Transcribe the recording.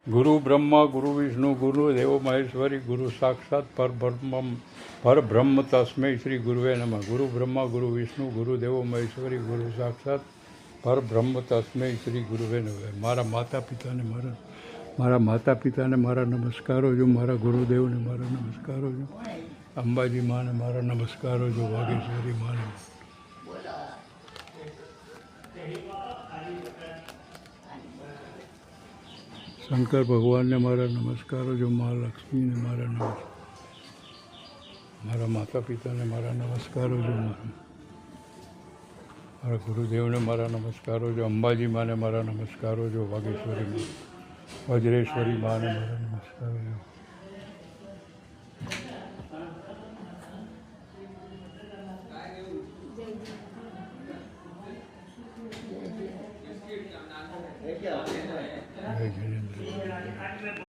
ગુરુ બ્રહ્મા ગુરુ વિષ્ણુ ગુરુ દેવો મહેશ્વરી ગુરુ સાક્ષાત પરબ્રહ્મ તસ્મૈ શ્રી ગુરુવે નમઃ. ગુરુ બ્રહ્મા ગુરુ વિષ્ણુ ગુરુ દેવો મહેશ્વરી ગુરુ સાક્ષાત પરબ્રહ્મ તસ્મૈ શ્રી ગુરુવે નમઃ. મારા માતા પિતાને મારા નમસ્કારો જો, મારા ગુરુદેવને મારા નમસ્કારો જો, અંબાજી માને મારા નમસ્કારો જો, વાગેશ્વરી માને, શંકર ભગવાનને મારા નમસ્કારો જો, મહાલક્ષ્મીને મારા મારા માતા પિતાને મારા નમસ્કારો જો, મારા ગુરુદેવને મારા નમસ્કારો જો, અંબાજી માને મારા નમસ્કારો જો, વાગેશ્વરી માં, વજ્રેશ્વરી માને મારા નમસ્કારો જો.